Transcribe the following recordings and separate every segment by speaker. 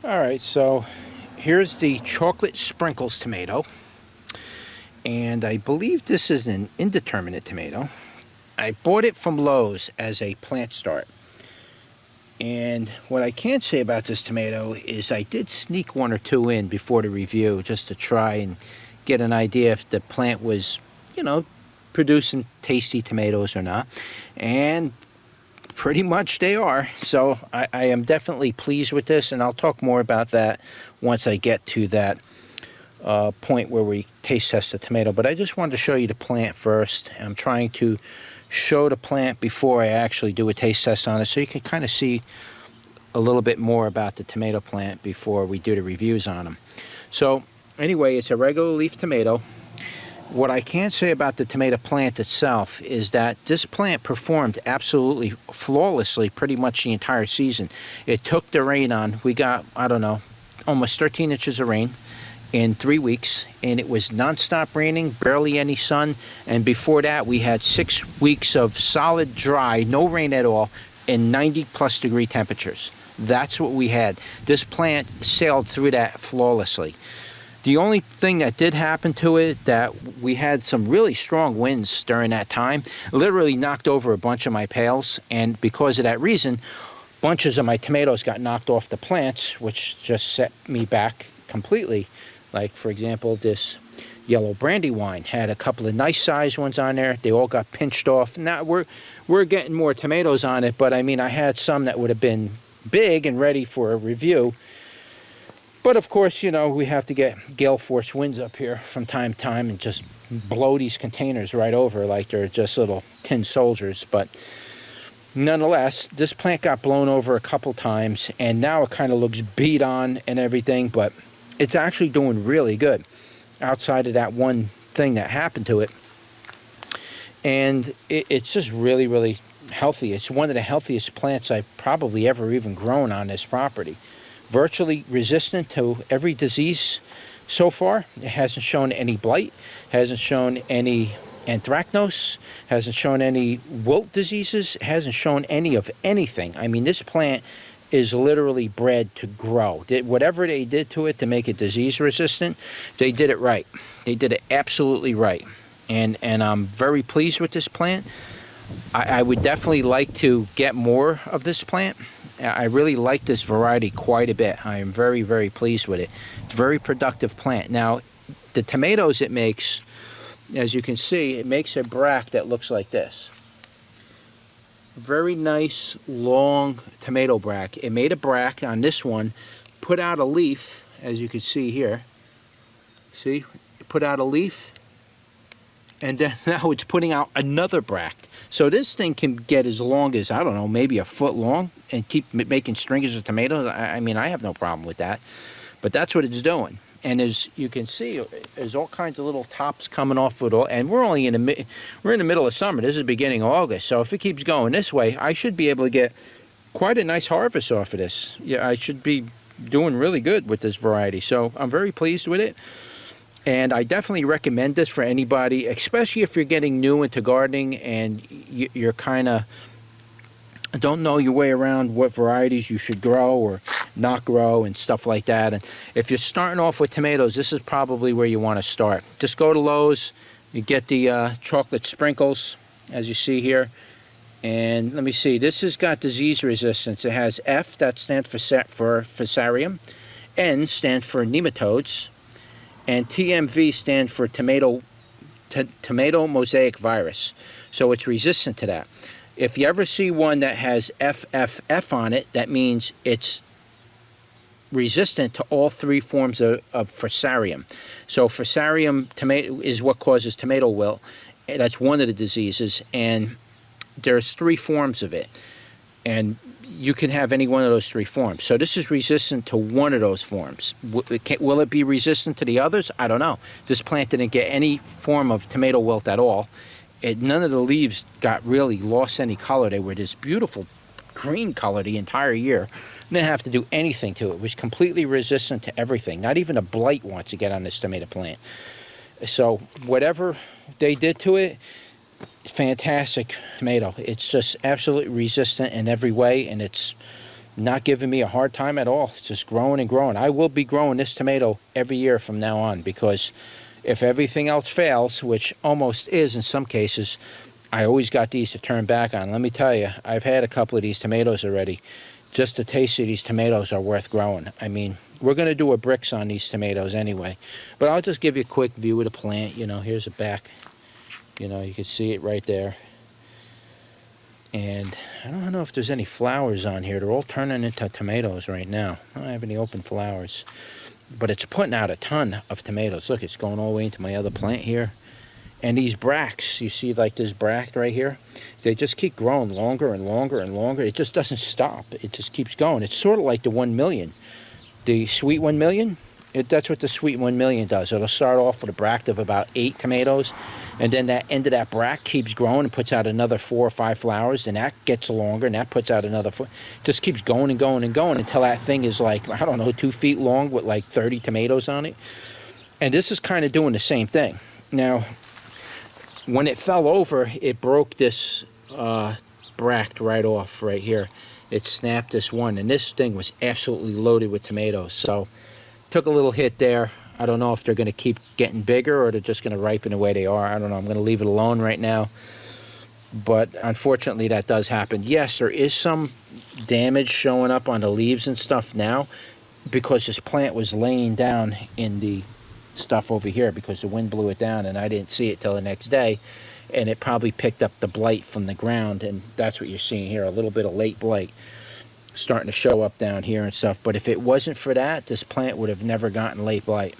Speaker 1: Alright, so here's the chocolate sprinkles tomato, and I believe this is an indeterminate tomato. I bought it from Lowe's as a plant start, and what I can say about this tomato is I did sneak one or two in before the review just to try and get an idea if the plant was, producing tasty tomatoes or not, and pretty much they are. So I am definitely pleased with this, and I'll talk more about that once I get to that point where we taste test the tomato. But I just wanted to show you the plant first. I'm trying to show the plant before I actually do a taste test on it, so you can kind of see a little bit more about the tomato plant before we do the reviews on them. So anyway, it's a regular leaf tomato. What I can say about the tomato plant itself is that this plant performed absolutely flawlessly pretty much the entire season. It took the rain on. We got, I don't know, almost 13 inches of rain in 3 weeks, and it was nonstop raining, barely any sun. And before that, we had 6 weeks of solid dry, no rain at all, and 90+ degree temperatures. That's what we had. This plant sailed through that flawlessly. The only thing that did happen to it, that we had some really strong winds during that time, literally knocked over a bunch of my pails, and because of that reason, bunches of my tomatoes got knocked off the plants, which just set me back completely. Like, for example, this yellow brandywine had a couple of nice sized ones on there. They all got pinched off. Now we're getting more tomatoes on it, but I mean, I had some that would have been big and ready for a review. But of course, we have to get gale force winds up here from time to time and just blow these containers right over like they're just little tin soldiers. But nonetheless, this plant got blown over a couple times, and now it kind of looks beat on and everything, but it's actually doing really good outside of that one thing that happened to it. And it's just really, really healthy. It's one of the healthiest plants I've probably ever even grown on this property. Virtually resistant to every disease so far. It hasn't shown any blight, hasn't shown any anthracnose, hasn't shown any wilt diseases, hasn't shown any of anything. I mean, this plant is literally bred to grow. Whatever they did to it to make it disease resistant, they did it right. They did it absolutely right. And I'm very pleased with this plant. I would definitely like to get more of this plant. I really like this variety quite a bit. I am very, very pleased with it. It's a very productive plant. Now, the tomatoes it makes, as you can see, it makes a bract that looks like this. Very nice, long tomato bract. It made a bract on this one, put out a leaf, as you can see here. See? It put out a leaf, and then now it's putting out another bract. So this thing can get as long as, I don't know, maybe a foot long and keep making strings of tomatoes. I mean, I have no problem with that. But that's what it's doing. And as you can see, there's all kinds of little tops coming off it all. And we're only in the middle of summer. This is the beginning of August. So if it keeps going this way, I should be able to get quite a nice harvest off of this. Yeah, I should be doing really good with this variety. So I'm very pleased with it. And I definitely recommend this for anybody, especially if you're getting new into gardening and you're kind of don't know your way around what varieties you should grow or not grow and stuff like that. And if you're starting off with tomatoes, this is probably where you want to start. Just go to Lowe's, you get the chocolate sprinkles, as you see here. And let me see, this has got disease resistance. It has F, that stands for Fusarium, N stands for nematodes, and TMV stands for tomato mosaic virus. So it's resistant to that. If you ever see one that has FFF on it, that means it's resistant to all three forms of Fusarium. So Fusarium tomato is what causes tomato wilt. That's one of the diseases, and there's 3 forms of it. And you can have any one of those 3 forms. So this is resistant to one of those forms. Will it be resistant to the others? I don't know. This plant didn't get any form of tomato wilt at all. None of the leaves lost any color. They were this beautiful green color the entire year. Didn't have to do anything to it. It was completely resistant to everything. Not even a blight wants to get on this tomato plant. So whatever they did to it, fantastic tomato. It's just absolutely resistant in every way, and it's not giving me a hard time at all. It's just growing and growing. I will be growing this tomato every year from now on, because if everything else fails, which almost is in some cases, I always got these to turn back on. Let me tell you, I've had a couple of these tomatoes already. Just the taste of these tomatoes are worth growing. I mean, we're going to do a bricks on these tomatoes anyway. But I'll just give you a quick view of the plant. You know, here's the back. You know, you can see it right there. And I don't know if there's any flowers on here. They're all turning into tomatoes right now. I don't have any open flowers. But it's putting out a ton of tomatoes. Look, it's going all the way into my other plant here. And these bracts, you see like this bract right here? They just keep growing longer and longer and longer. It just doesn't stop. It just keeps going. It's sort of like the 1 million. The sweet 1 million, that's what the sweet 1 million does. It'll start off with a bract of about 8 tomatoes. And then that end of that bract keeps growing and puts out another 4 or 5 flowers. And that gets longer and that puts out another 4. Just keeps going and going and going until that thing is like, I don't know, 2 feet long with like 30 tomatoes on it. And this is kind of doing the same thing. Now, when it fell over, it broke this bract right off right here. It snapped this one, and this thing was absolutely loaded with tomatoes. So, took a little hit there. I don't know if they're going to keep getting bigger or they're just going to ripen the way they are. I don't know. I'm going to leave it alone right now. But unfortunately, that does happen. Yes, there is some damage showing up on the leaves and stuff now, because this plant was laying down in the stuff over here because the wind blew it down, and I didn't see it till the next day, and it probably picked up the blight from the ground, and that's what you're seeing here, a little bit of late blight starting to show up down here and stuff. But if it wasn't for that, this plant would have never gotten late blight.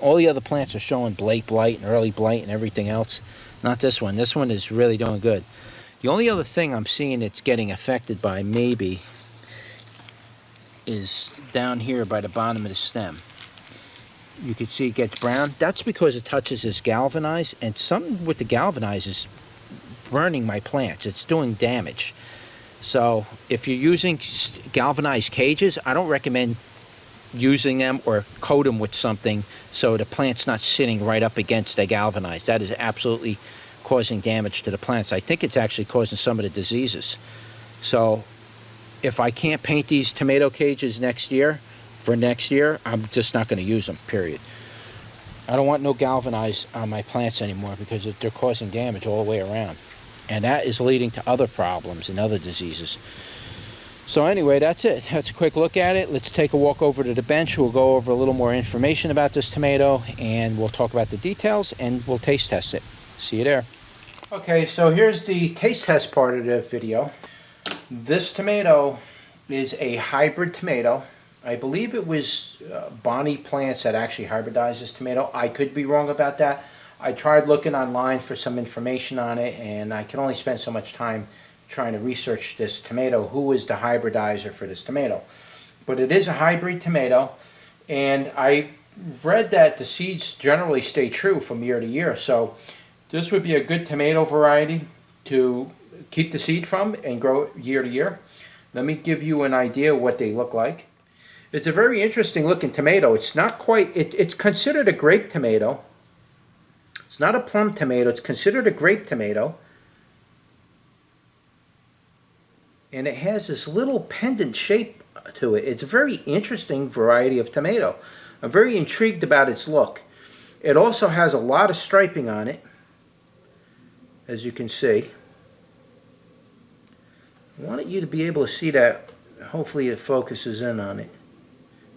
Speaker 1: All the other plants are showing late blight and early blight and everything else. Not this one. This one is really doing good. The only other thing I'm seeing it's getting affected by maybe is down here by the bottom of the stem. You can see it gets brown. That's because it touches this galvanized, and something with the galvanized is burning my plants. It's doing damage. So if you're using galvanized cages, I don't recommend using them or coat them with something so the plant's not sitting right up against the galvanized. That is absolutely causing damage to the plants. I think it's actually causing some of the diseases. So if I can't paint these tomato cages next year, I'm just not going to use them, period. I don't want no galvanized on my plants anymore because they're causing damage all the way around. And that is leading to other problems and other diseases. So anyway, that's it. That's a quick look at it. Let's take a walk over to the bench. We'll go over a little more information about this tomato, and we'll talk about the details, and we'll taste test it. See you there. Okay, so here's the taste test part of the video. This tomato is a hybrid tomato. I believe it was Bonnie Plants that actually hybridized this tomato. I could be wrong about that. I tried looking online for some information on it, and I can only spend so much time trying to research this tomato. Who is the hybridizer for this tomato? But it is a hybrid tomato, and I read that the seeds generally stay true from year to year. So this would be a good tomato variety to keep the seed from and grow year to year. Let me give you an idea of what they look like. It's a very interesting looking tomato. It's not quite, it's considered a grape tomato. It's not a plum tomato, it's considered a grape tomato. And it has this little pendant shape to it. It's a very interesting variety of tomato. I'm very intrigued about its look. It also has a lot of striping on it, as you can see. I wanted you to be able to see that. Hopefully it focuses in on it.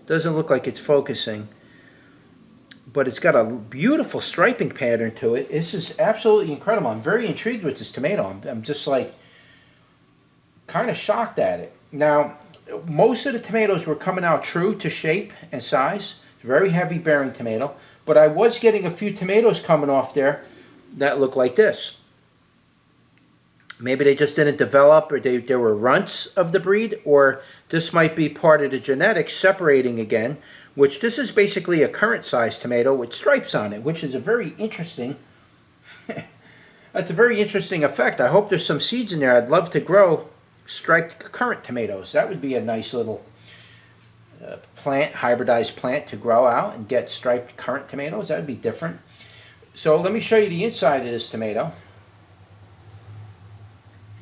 Speaker 1: Doesn't look like it's focusing, but it's got a beautiful striping pattern to it. This is absolutely incredible. I'm very intrigued with this tomato. I'm just like kind of shocked at it. Now, most of the tomatoes were coming out true to shape and size. It's a very heavy bearing tomato, but I was getting a few tomatoes coming off there that look like this. Maybe they just didn't develop, or there were runts of the breed, or this might be part of the genetics separating again, which this is basically a current size tomato with stripes on it, which is a very interesting, that's a very interesting effect. I hope there's some seeds in there. I'd love to grow striped currant tomatoes. That would be a nice little plant, hybridized plant to grow out and get striped currant tomatoes. That would be different. So let me show you the inside of this tomato.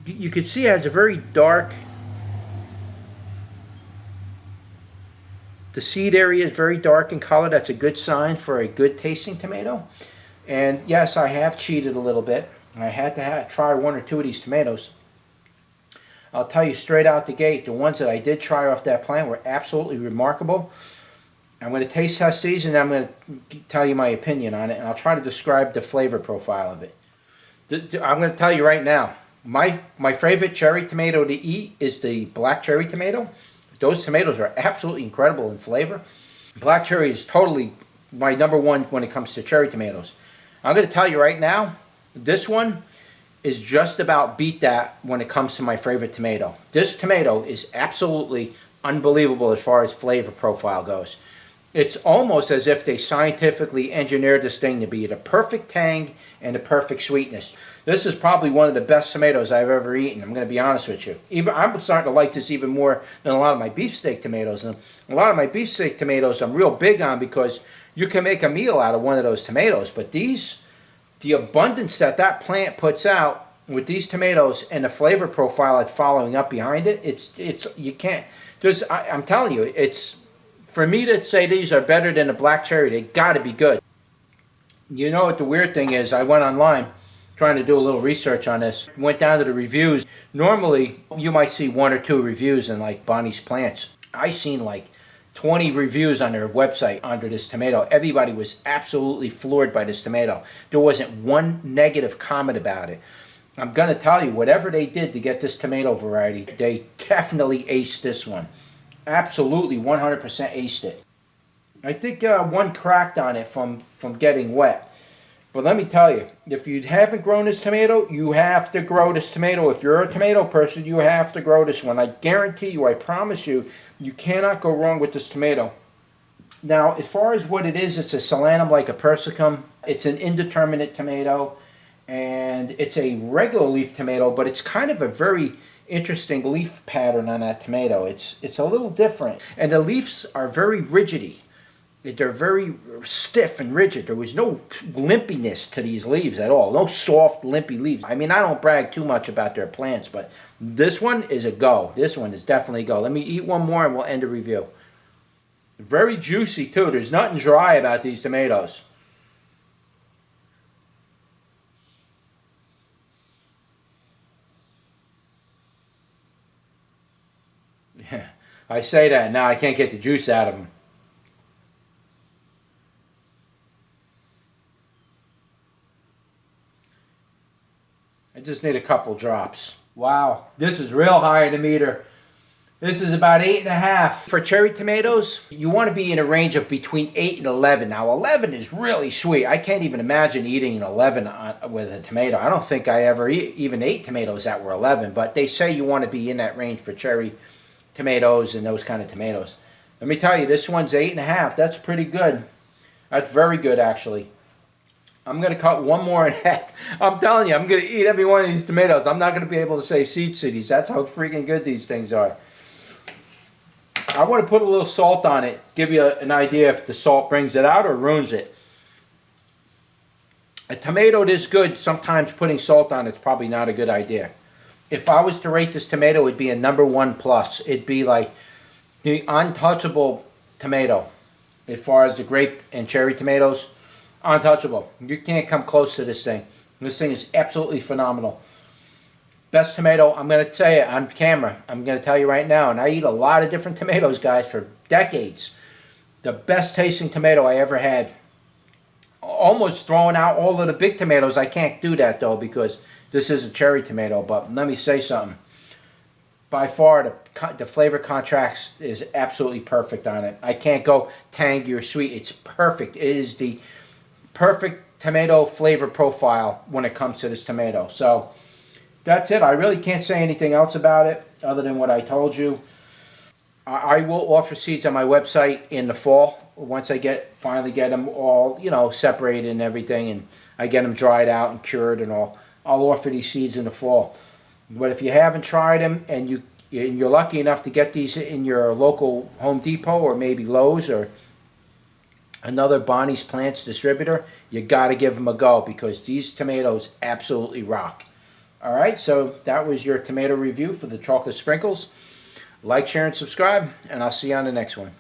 Speaker 1: You can see it has a very dark The seed area is very dark in color. That's a good sign for a good tasting tomato. And yes, I have cheated a little bit. I had to try one or two of these tomatoes. I'll tell you straight out the gate, the ones that I did try off that plant were absolutely remarkable. I'm going to taste test these and I'm going to tell you my opinion on it, and I'll try to describe the flavor profile of it. I'm going to tell you right now, my favorite cherry tomato to eat is the black cherry tomato. Those tomatoes are absolutely incredible in flavor. Black cherry is totally my number one when it comes to cherry tomatoes. I'm going to tell you right now, this one is just about beat that when it comes to my favorite tomato. This tomato is absolutely unbelievable as far as flavor profile goes. It's almost as if they scientifically engineered this thing to be the perfect tang and the perfect sweetness. This is probably one of the best tomatoes I've ever eaten. I'm going to be honest with you. I'm starting to like this even more than a lot of my beefsteak tomatoes. And a lot of my beefsteak tomatoes I'm real big on because you can make a meal out of one of those tomatoes. But these, the abundance that plant puts out with these tomatoes and the flavor profile it's following up behind it, it's you can't. I'm telling you, it's. For me to say these are better than a black cherry, they got to be good. You know what the weird thing is? I went online trying to do a little research on this. Went down to the reviews. Normally, you might see 1 or 2 reviews in like Bonnie's Plants. I seen like 20 reviews on their website under this tomato. Everybody was absolutely floored by this tomato. There wasn't one negative comment about it. I'm going to tell you, whatever they did to get this tomato variety, they definitely aced this one. Absolutely 100% aced it. I think one cracked on it from getting wet. But let me tell you, if you haven't grown this tomato, you have to grow this tomato. If you're a tomato person, you have to grow this one. I guarantee you, I promise you, you cannot go wrong with this tomato. Now, as far as what it is, it's a Solanum lycopersicum. It's an indeterminate tomato, and it's a regular leaf tomato, but it's kind of a very interesting leaf pattern on that tomato. It's a little different, and the leaves are very rigidy. They're very stiff and rigid. There was no limpiness to these leaves at all. No soft, limpy leaves. I mean, I don't brag too much about their plants, but this one is a go. This one is definitely a go. Let me eat one more and we'll end the review. Very juicy too. There's nothing dry about these tomatoes. Yeah, I say that and now I can't get the juice out of them. I just need a couple drops. Wow, this is real high in the meter. This is about 8.5. For cherry tomatoes, you want to be in a range of between 8 and 11. Now, 11 is really sweet. I can't even imagine eating an 11 with a tomato. I don't think I ever even ate tomatoes that were 11, but they say you want to be in that range for cherry tomatoes and those kind of tomatoes. Let me tell you, this one's 8.5. That's pretty good. That's very good, actually. I'm going to cut one more in half. I'm telling you, I'm going to eat every one of these tomatoes. I'm not going to be able to save seeds to these. That's how freaking good these things are. I want to put a little salt on it, give you an idea if the salt brings it out or ruins it. A tomato this good, sometimes putting salt on it's probably not a good idea. If I was to rate this tomato, it'd be a number 1+. It'd be like the untouchable tomato as far as the grape and cherry tomatoes. Untouchable. You can't come close to this thing. This thing is absolutely phenomenal. Best tomato, I'm going to say it on camera. I'm going to tell you right now, and I eat a lot of different tomatoes, guys, for decades. The best tasting tomato I ever had. Almost throwing out all of the big tomatoes. I can't do that, though, because this is a cherry tomato. But let me say something. By far, the flavor contrast is absolutely perfect on it. I can't go tangy or sweet. It's perfect. It is the perfect tomato flavor profile when it comes to this tomato. So that's it. I really can't say anything else about it other than what I told you. I will offer seeds on my website in the fall once I finally get them all, separated and everything, and I get them dried out and cured and all. I'll offer these seeds in the fall. But if you haven't tried them and you're lucky enough to get these in your local Home Depot or maybe Lowe's or another Bonnie's Plants distributor, you got to give them a go because these tomatoes absolutely rock. All right, so that was your tomato review for the chocolate sprinkles. Like, share, and subscribe, and I'll see you on the next one.